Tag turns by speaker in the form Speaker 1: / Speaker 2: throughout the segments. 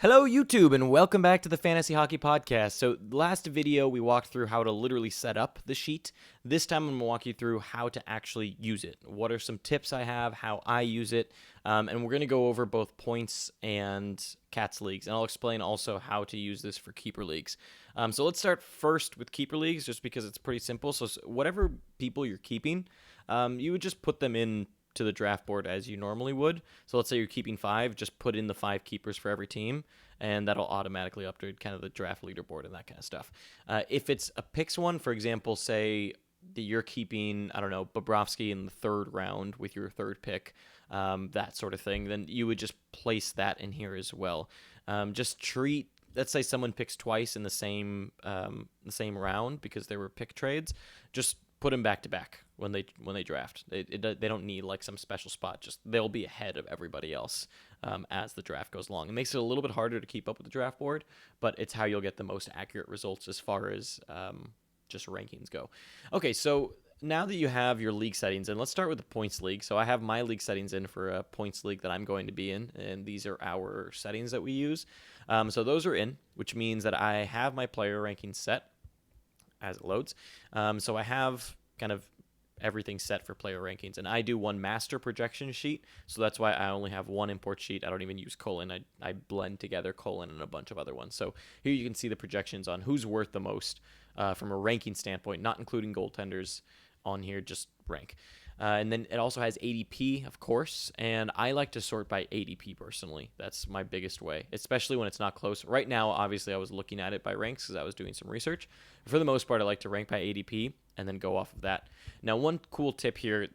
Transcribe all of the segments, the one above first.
Speaker 1: Hello, YouTube, and welcome back to the Fantasy Hockey Podcast. So, last video we walked through how to literally set up the sheet. This time I'm going to walk you through how to actually use it. What are some tips I have, how I use it, and we're going to go over both points and cats leagues, and I'll explain also how to use this for keeper leagues. So let's start first with keeper leagues, just because it's pretty simple. So whatever people you're keeping, you would just put them in to the draft board as you normally would. So let's say you're keeping 5, just put in the 5 keepers for every team, and that'll automatically update kind of the draft leaderboard and that kind of stuff. If it's a picks one, for example, say that you're keeping, I don't know, Bobrovsky in the 3rd round with your 3rd pick, that sort of thing, then you would just place that in here as well. Just treat, let's say someone picks twice in the same round because they were pick trades, just put them back to back when they draft. They don't need like some special spot. Just they'll be ahead of everybody else as the draft goes along. It makes it a little bit harder to keep up with the draft board, but it's how you'll get the most accurate results as far as just rankings go. Okay, so now that you have your league settings in, let's start with the points league. So I have my league settings in for a points league that I'm going to be in, and these are our settings that we use. So those are in, which means that I have my player rankings set as it loads. So I have kind of everything set for player rankings, and I do one master projection sheet, so that's why I only have one import sheet. I don't even use colon. I blend together colon and a bunch of other ones. So here you can see the projections on who's worth the most from a ranking standpoint, not including goaltenders on here, just rank. And then it also has ADP, of course, and I like to sort by ADP personally. That's my biggest way, especially when it's not close. Right now, obviously, I was looking at it by ranks because I was doing some research. For the most part, I like to rank by ADP and then go off of that. Now, one cool tip here,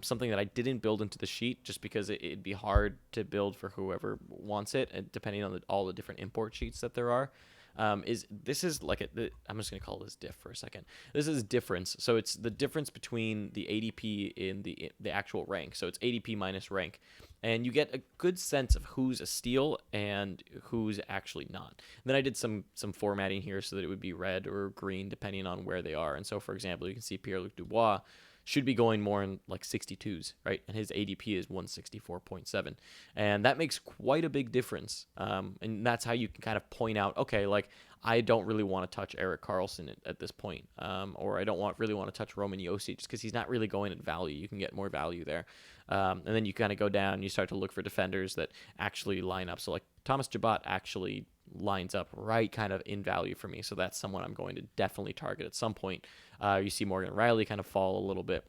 Speaker 1: something that I didn't build into the sheet just because it'd be hard to build for whoever wants it, and depending on all the different import sheets that there are. I'm just going to call this diff for a second. This is difference. So it's the difference between the ADP in the actual rank. So it's ADP minus rank. And you get a good sense of who's a steal and who's actually not. And then I did some formatting here so that it would be red or green depending on where they are. And so, for example, you can see Pierre-Luc Dubois should be going more in like 62s, right? And his ADP is 164.7. And that makes quite a big difference. And that's how you can kind of point out, okay, like I don't really want to touch Erik Karlsson at this point. Or I don't really want to touch Roman Josi just because he's not really going at value. You can get more value there. And then you kind of go down and you start to look for defenders that actually line up. So like Thomas Chabot actually lines up right kind of in value for me. So that's someone I'm going to definitely target at some point. You see Morgan Riley kind of fall a little bit.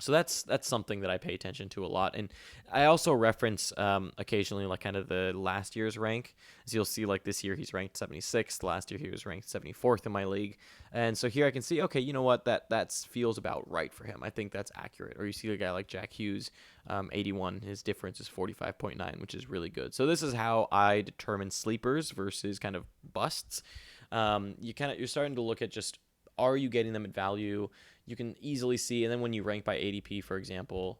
Speaker 1: So that's something that I pay attention to a lot. And I also reference occasionally like kind of the last year's rank. So you'll see like this year he's ranked 76th. Last year he was ranked 74th in my league. And so here I can see, okay, you know what, that feels about right for him. I think that's accurate. Or you see a guy like Jack Hughes, 81. His difference is 45.9, which is really good. So this is how I determine sleepers versus kind of busts. You're starting to look at just, are you getting them at value? You can easily see, and then when you rank by ADP, for example,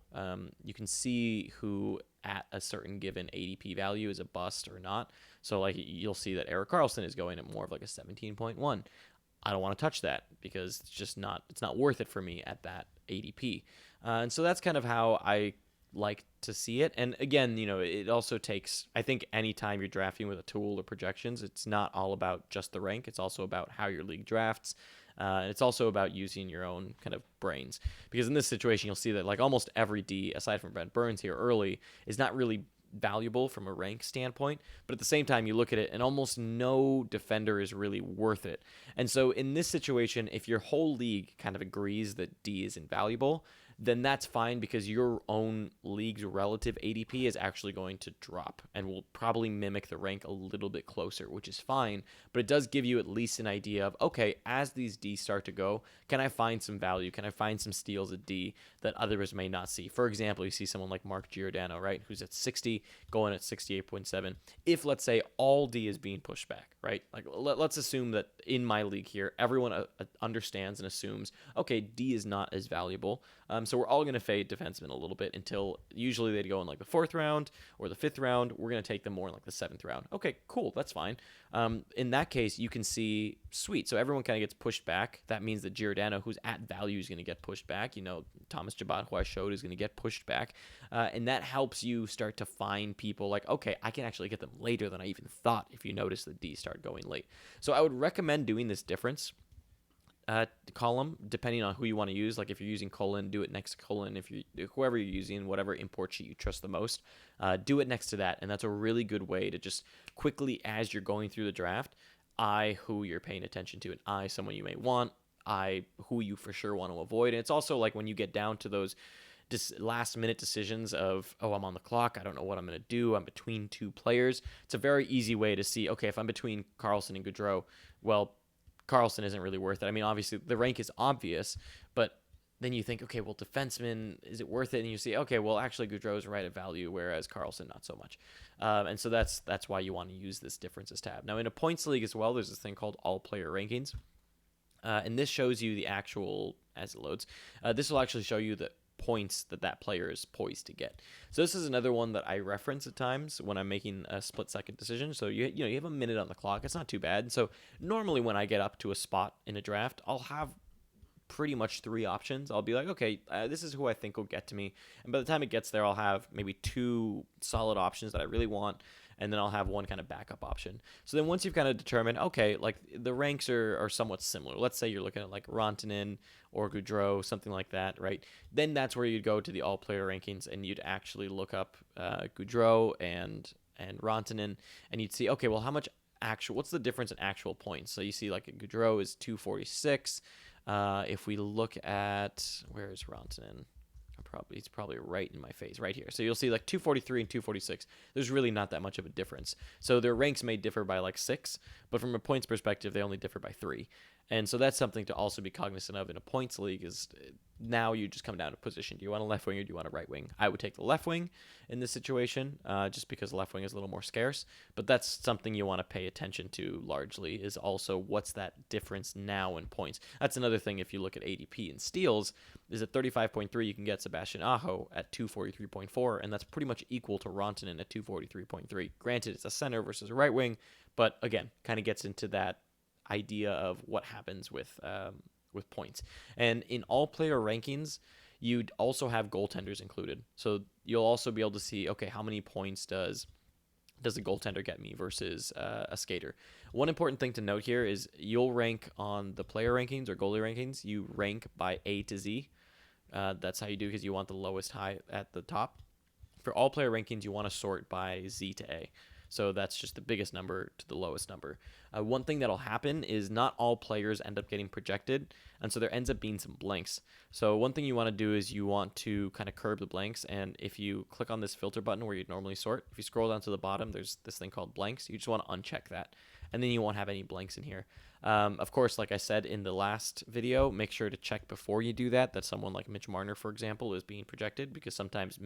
Speaker 1: you can see who at a certain given ADP value is a bust or not. So like you'll see that Erik Karlsson is going at more of like a 17.1. I don't want to touch that because it's not worth it for me at that ADP. And so that's kind of how I like to see it. And again, it also takes, I think anytime you're drafting with a tool or projections, it's not all about just the rank. It's also about how your league drafts. It's also about using your own kind of brains, because in this situation, you'll see that like almost every D, aside from Brent Burns here early, is not really valuable from a rank standpoint. But at the same time, you look at it and almost no defender is really worth it. And so in this situation, if your whole league kind of agrees that D is invaluable, then that's fine, because your own league's relative ADP is actually going to drop and will probably mimic the rank a little bit closer, which is fine. But it does give you at least an idea of, okay, as these D start to go, can I find some value? Can I find some steals at D that others may not see? For example, you see someone like Mark Giordano, right, who's at 60, going at 68.7. If, let's say, all D is being pushed back, right? Like let's assume that in my league here, everyone understands and assumes, okay, D is not as valuable. So we're all going to fade defensemen a little bit until usually they'd go in like the 4th round or the 5th round. We're going to take them more in like the 7th round. Okay, cool. That's fine. In that case, you can see, sweet. So everyone kind of gets pushed back. That means that Giordano, who's at value, is going to get pushed back. Thomas Chabot, who I showed, is going to get pushed back. And that helps you start to find people like, okay, I can actually get them later than I even thought if you notice that D start going late. So I would recommend doing this difference column depending on who you want to use. Like if you're using colon, do it next to colon. If you whoever you're using, whatever import sheet you trust the most, do it next to that. And that's a really good way to just quickly, as you're going through the draft, who you're paying attention to, and someone you may want, who you for sure want to avoid. And it's also like when you get down to those last minute decisions of, oh, I'm on the clock, I don't know what I'm going to do, I'm between 2 players. It's a very easy way to see, okay, if I'm between Carlson and Gaudreau, well, Carlson isn't really worth it. I mean, obviously the rank is obvious, but then you think, okay, well, defenseman, is it worth it? And you see, okay, well, actually Gaudreau is right at value, whereas Carlson not so much. And so that's why you want to use this differences tab. Now in a points league as well, there's this thing called all player rankings. And this shows you the actual, as it loads, this will actually show you the points that player is poised to get. So this is another one that I reference at times when I'm making a split-second decision. So you have a minute on the clock. It's not too bad. So normally when I get up to a spot in a draft, I'll have pretty much 3 options. I'll be like, okay, this is who I think will get to me. And by the time it gets there, I'll have maybe 2 solid options that I really want, and then I'll have 1 kind of backup option. So then once you've kind of determined, okay, like the ranks are somewhat similar. Let's say you're looking at like Rantanen or Gaudreau, something like that, right? Then that's where you'd go to the all-player rankings, and you'd actually look up Gaudreau and Rantanen, and you'd see, okay, well, what's the difference in actual points? So you see like Gaudreau is 246. If we look at, where is Rantanen? He's probably right in my face, right here. So you'll see like 243 and 246. There's really not that much of a difference. So their ranks may differ by like 6, but from a points perspective, they only differ by 3. And so that's something to also be cognizant of in a points league is now you just come down to position. Do you want a left wing or do you want a right wing? I would take the left wing in this situation just because left wing is a little more scarce. But that's something you want to pay attention to largely is also what's that difference now in points. That's another thing if you look at ADP and steals is at 35.3 you can get Sebastian Aho at 243.4, and that's pretty much equal to Rantanen at 243.3. Granted, it's a center versus a right wing, but again, kind of gets into that idea of what happens with points. And in all player rankings, you'd also have goaltenders included. So you'll also be able to see, okay, how many points does a goaltender get me versus a skater? One important thing to note here is you'll rank on the player rankings or goalie rankings. You rank by A to Z. That's how you do because you want the lowest high at the top. For all player rankings, you want to sort by Z to A. So that's just the biggest number to the lowest number. One thing that'll happen is not all players end up getting projected, and so there ends up being some blanks. So one thing you want to do is you want to kind of curb the blanks, and if you click on this filter button where you'd normally sort, if you scroll down to the bottom, there's this thing called blanks. You just want to uncheck that, and then you won't have any blanks in here. Of course, like I said in the last video, make sure to check before you do that someone like Mitch Marner, for example, is being projected, because sometimes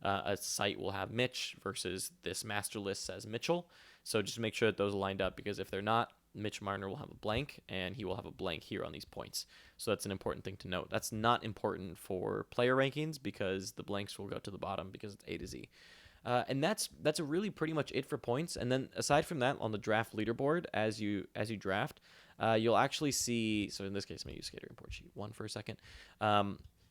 Speaker 1: a site will have Mitch versus this master list says Mitchell. So just make sure that those are lined up, because if they're not, Mitch Marner will have a blank and he will have a blank here on these points. So that's an important thing to note. That's not important for player rankings because the blanks will go to the bottom because it's A to Z. And that's really pretty much it for points. And then aside from that, on the draft leaderboard, as you draft, you'll actually see, so in this case, I'm going to use Skater Import Sheet 1 for a second.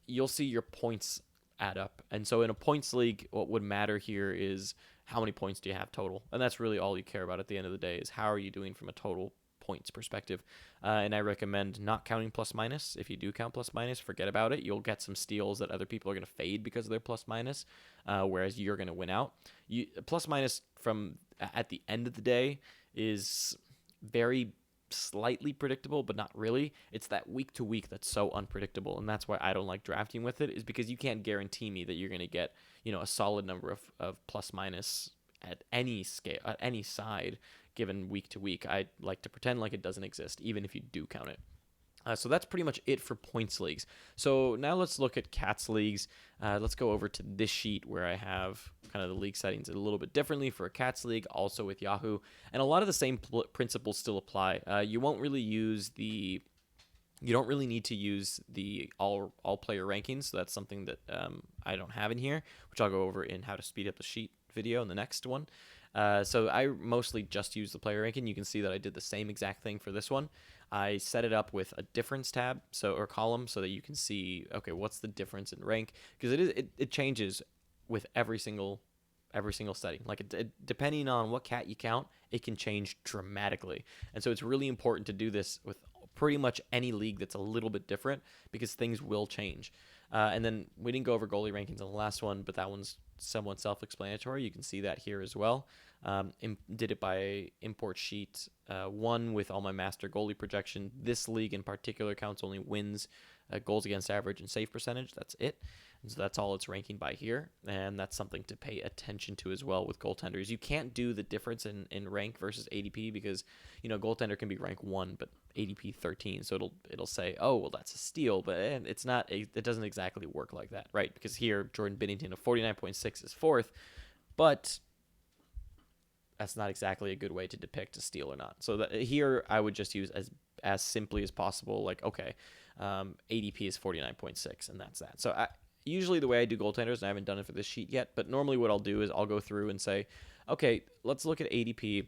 Speaker 1: You'll see your points add up. And so in a points league, what would matter here is how many points do you have total? And that's really all you care about at the end of the day, is how are you doing from a total points perspective. And I recommend not counting plus minus. If you do count plus minus, forget about it. You'll get some steals that other people are going to fade because of their plus minus, whereas you're going to win out. Plus minus from at the end of the day is very slightly predictable, but not really. It's that week to week that's so unpredictable, and that's why I don't like drafting with it, is because you can't guarantee me that you're going to get, a solid number of plus minus at any scale, at any side, given week to week. I like to pretend like it doesn't exist, even if you do count it. So that's pretty much it for points leagues. So now let's look at Cats leagues. Let's go over to this sheet where I have kind of the league settings a little bit differently for a Cats league, also with Yahoo. And a lot of the same principles still apply. You won't really use the You don't really need to use the all player rankings. So that's something that I don't have in here, which I'll go over in how to speed up the sheet video in the next one. So I mostly just use the player ranking. You can see that I did the same exact thing for this one. I set it up with a difference tab, or column, so that you can see, okay, what's the difference in rank, because it changes with every single setting. Like depending on what cat you count, it can change dramatically. And so it's really important to do this with pretty much any league that's a little bit different, because things will change. And then we didn't go over goalie rankings on the last one, but that one's somewhat self-explanatory. You can see that here as well. Did it by import sheet 1 with all my master goalie projection. This league in particular counts only wins, goals against average, and save percentage. That's it. And so that's all it's ranking by here, and that's something to pay attention to as well with goaltenders. You can't do the difference in rank versus ADP, because goaltender can be rank 1 but ADP 13, so it'll say, oh well, that's a steal, but it's not. It doesn't exactly work like that, right? Because here Jordan Binnington of 49.6 is 4th, but that's not exactly a good way to depict a steal or not. So here I would just use as simply as possible, like, okay, ADP is 49.6, and that's that. So usually the way I do goaltenders, and I haven't done it for this sheet yet, but normally what I'll do is I'll go through and say, okay, let's look at ADP.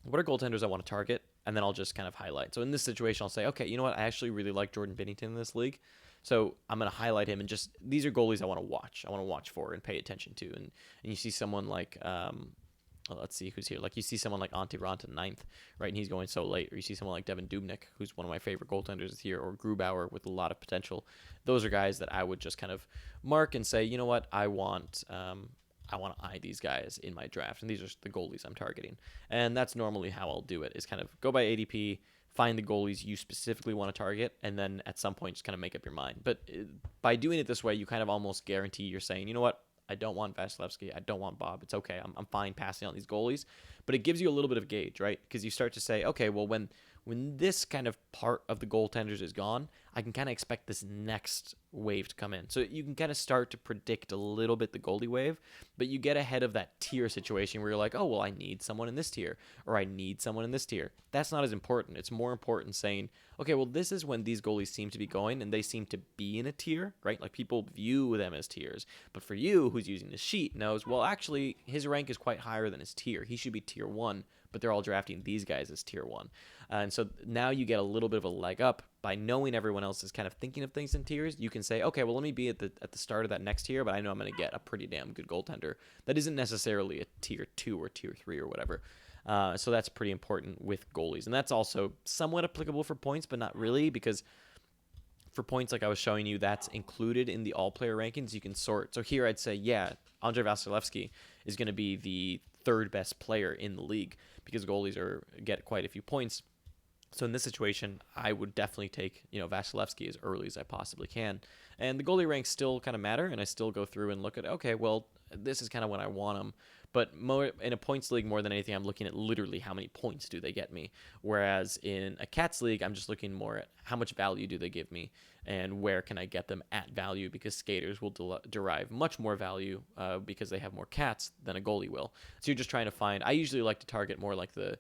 Speaker 1: What are goaltenders I want to target? And then I'll just kind of highlight. So in this situation, I'll say, okay, you know what? I actually really like Jordan Binnington in this league. So I'm going to highlight him, and just these are goalies I want to watch. I want to watch for and pay attention to. And you see someone like, well, let's see who's here. Like you see someone like Antti Raanta 9th, right? And he's going so late. Or you see someone like Devin Dubnyk, who's one of my favorite goaltenders here, or Grubauer with a lot of potential. Those are guys that I would just kind of mark and say, you know what? I want to eye these guys in my draft, and these are the goalies I'm targeting. And that's normally how I'll do it, is kind of go by ADP, find the goalies you specifically want to target, and then at some point just kind of make up your mind. But by doing it this way, you kind of almost guarantee you're saying, you know what, I don't want Vasilevsky, I don't want Bob, it's okay, I'm fine passing on these goalies. But it gives you a little bit of gauge, right? Because you start to say, okay, well, when this kind of part of the goaltenders is gone, I can kind of expect this next wave to come in. So you can kind of start to predict a little bit the goalie wave, but you get ahead of that tier situation where you're like, oh, well, I need someone in this tier, or I need someone in this tier. That's not as important. It's more important saying, okay, well, this is when these goalies seem to be going, and they seem to be in a tier, right? Like people view them as tiers. But for you, who's using the sheet, knows, well, actually, his rank is quite higher than his tier. He should be tier 1, but they're all drafting these guys as tier 1. And so now you get a little bit of a leg up by knowing everyone else is kind of thinking of things in tiers. You can say, okay, well, let me be at the start of that next tier, but I know I'm going to get a pretty damn good goaltender that isn't necessarily a tier 2 or tier 3 or whatever. So that's pretty important with goalies. And that's also somewhat applicable for points, but not really, because for points, like I was showing you, that's included in the all-player rankings. You can sort. So here I'd say, yeah, Andrei Vasilevsky is going to be the 3rd best player in the league, because goalies get quite a few points. So in this situation, I would definitely take, Vasilevsky as early as I possibly can. And the goalie ranks still kind of matter, and I still go through and look at, okay, well, this is kind of when I want them. But more in a points league, more than anything, I'm looking at literally how many points do they get me. Whereas in a Cats league, I'm just looking more at how much value do they give me, and where can I get them at value, because skaters will derive much more value because they have more cats than a goalie will. So you're just trying to find, I usually like to target more like the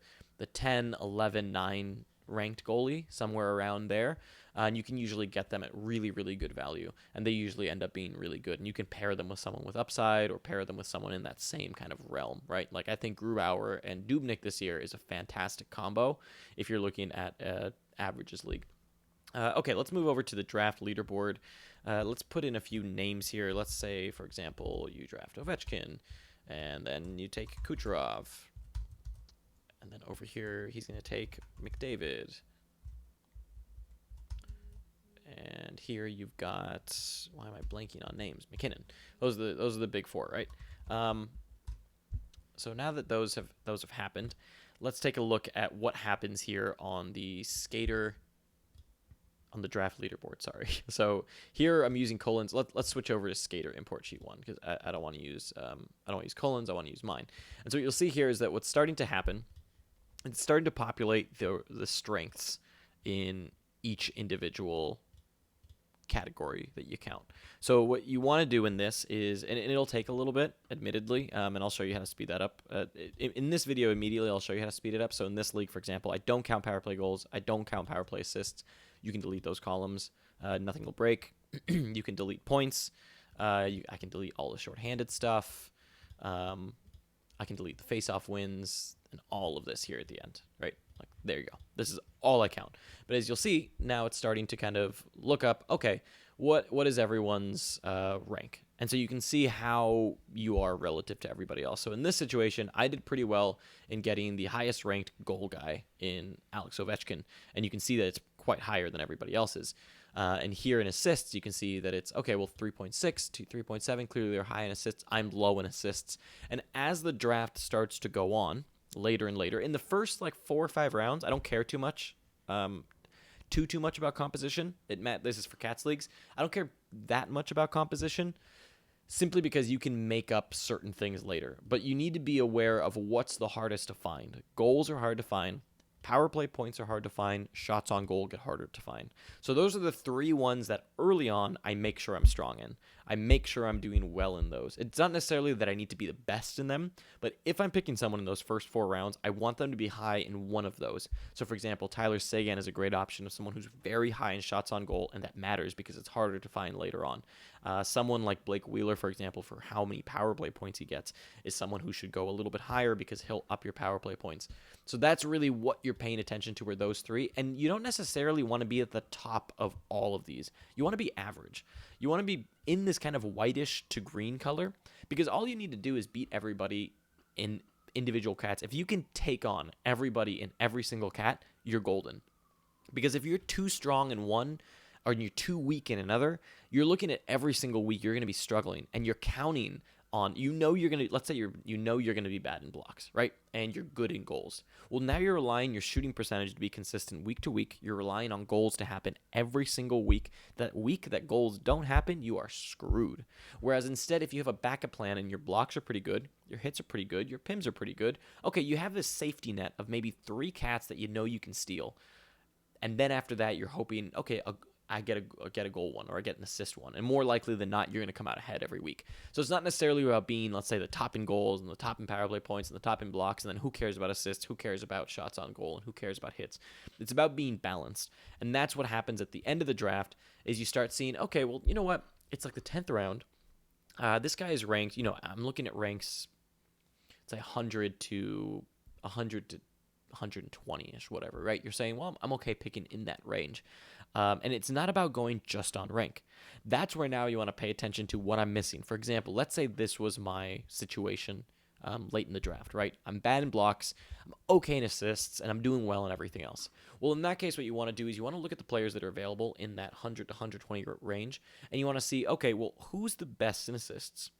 Speaker 1: 10, 11, 9 ranked goalie, somewhere around there. And you can usually get them at really, really good value. And they usually end up being really good. And you can pair them with someone with upside, or pair them with someone in that same kind of realm, right? Like I think Grubauer and Dubnyk this year is a fantastic combo if you're looking at averages league. Okay, let's move over to the draft leaderboard. Let's put in a few names here. Let's say, for example, you draft Ovechkin, and then you take Kucherov. And then over here, he's going to take McDavid. And here you've got, why am I blanking on names? McKinnon. Those are the big 4, right? So now that those have happened, let's take a look at what happens here on the draft leaderboard. Sorry. So here I'm using colons. Let's switch over to skater import sheet 1, because I don't want to use colons. I want to use mine. And so what you'll see here is that what's starting to happen, it's starting to populate the strengths in each individual category that you count. So what you want to do in this is, and it'll take a little bit, admittedly, and I'll show you how to speed that up. In this video, immediately, I'll show you how to speed it up. So in this league, for example, I don't count power play goals. I don't count power play assists. you can delete those columns. Nothing will break. You can delete points. I can delete all the shorthanded stuff. I can delete the face-off wins and all of this here at the end, right? Like, there you go. This is all I count. But as you'll see, now it's starting to kind of look up, okay, what is everyone's rank? And so you can see how you are relative to everybody else. So in this situation, I did pretty well in getting the highest ranked goal guy in Alex Ovechkin. And you can see that it's quite higher than everybody else's. And here in assists, you can see that it's, okay, well, 3.6 to 3.7. Clearly they're high in assists. I'm low in assists. And as the draft starts to go on later and later, in the first like 4 or 5 rounds, I don't care too much. Too much about composition. This is for Cats leagues. I don't care that much about composition, simply because you can make up certain things later. But you need to be aware of what's the hardest to find. Goals are hard to find. Power play points are hard to find. Shots on goal get harder to find. So those are the 3 ones that early on I make sure I'm strong in. I make sure I'm doing well in those. It's not necessarily that I need to be the best in them, but if I'm picking someone in those first 4 rounds, I want them to be high in one of those. So for example, Tyler Seguin is a great option of someone who's very high in shots on goal, and that matters because it's harder to find later on. Someone like Blake Wheeler, for example, for how many power play points he gets, is someone who should go a little bit higher because he'll up your power play points. So that's really what you're paying attention to, are those 3. And you don't necessarily want to be at the top of all of these. You want to be average. You want to be in this kind of whitish to green color, because all you need to do is beat everybody in individual cats. If you can take on everybody in every single cat, you're golden. Because if you're too strong in one or you're too weak in another, you're looking at every single week you're going to be struggling, and you're counting on, you're going to, let's say you're going to be bad in blocks, right? And you're good in goals. Well, now you're relying your shooting percentage to be consistent week to week. You're relying on goals to happen every single week. That week that goals don't happen, you are screwed. Whereas instead, if you have a backup plan and your blocks are pretty good, your hits are pretty good, your pims are pretty good, okay, you have this safety net of maybe 3 cats that you know you can steal. And then after that, you're hoping, okay, I get a goal one, or I get an assist one, and more likely than not, you're going to come out ahead every week. So it's not necessarily about being, let's say, the top in goals and the top in power play points and the top in blocks, and then who cares about assists, who cares about shots on goal, and who cares about hits. It's about being balanced, and that's what happens at the end of the draft. Is you start seeing, okay, well, you know what? It's like the 10th round. This guy is ranked. I'm looking at ranks. It's like 100 to 120-ish, whatever, right? You're saying, well, I'm okay picking in that range. And it's not about going just on rank. That's where now you want to pay attention to what I'm missing. For example, let's say this was my situation late in the draft, right? I'm bad in blocks, I'm okay in assists, and I'm doing well in everything else. Well, in that case, what you want to do is you want to look at the players that are available in that 100 to 120 range, and you want to see, okay, well, who's the best in assists?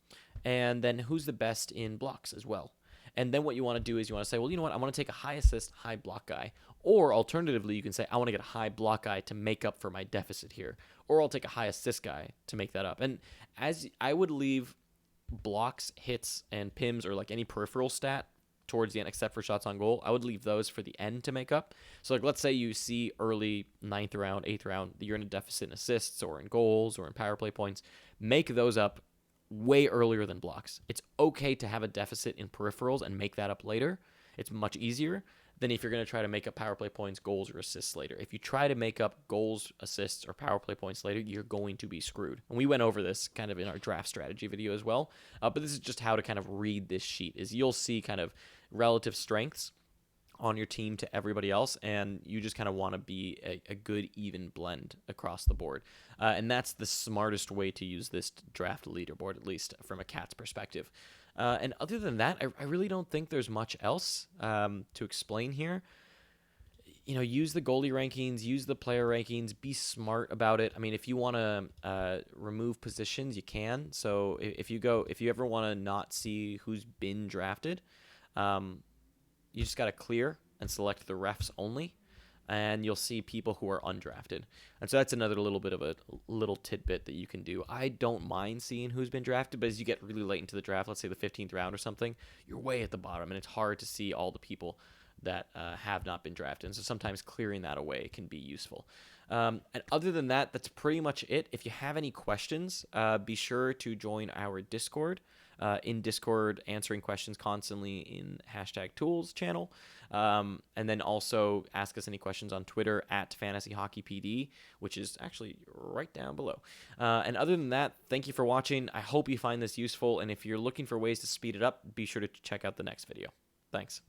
Speaker 1: And then who's the best in blocks as well? And then what you want to do is you want to say, well, you know what? I want to take a high assist, high block guy. Or alternatively, you can say, I want to get a high block guy to make up for my deficit here. Or I'll take a high assist guy to make that up. And as I would leave blocks, hits, and pims, or like any peripheral stat towards the end, except for shots on goal, I would leave those for the end to make up. So like, let's say you see early 9th round, 8th round, you're in a deficit in assists or in goals or in power play points. Make those up way earlier than blocks. It's okay to have a deficit in peripherals and make that up later. It's much easier than if you're going to try to make up power play points, goals, or assists later. If you try to make up goals, assists, or power play points later, you're going to be screwed. And we went over this kind of in our draft strategy video as well. But this is just how to kind of read this sheet. Is you'll see kind of relative strengths on your team to everybody else, and you just kind of want to be a good even blend across the board. And that's the smartest way to use this draft leaderboard, at least from a Cat's perspective. And other than that, I really don't think there's much else to explain here. Use the goalie rankings, use the player rankings, be smart about it. I mean, if you want to remove positions, you can. So if you ever want to not see who's been drafted, you just got to clear and select the refs only, and you'll see people who are undrafted. And so that's another little bit of a little tidbit that you can do. I don't mind seeing who's been drafted, but as you get really late into the draft, let's say the 15th round or something, you're way at the bottom, and it's hard to see all the people that have not been drafted. And so sometimes clearing that away can be useful. And other than that, that's pretty much it. If you have any questions, be sure to join our Discord. in Discord, answering questions constantly in #tools channel. And then also ask us any questions on Twitter at @FantasyHockeyPD, which is actually right down below. And other than that, thank you for watching. I hope you find this useful. And if you're looking for ways to speed it up, be sure to check out the next video. Thanks.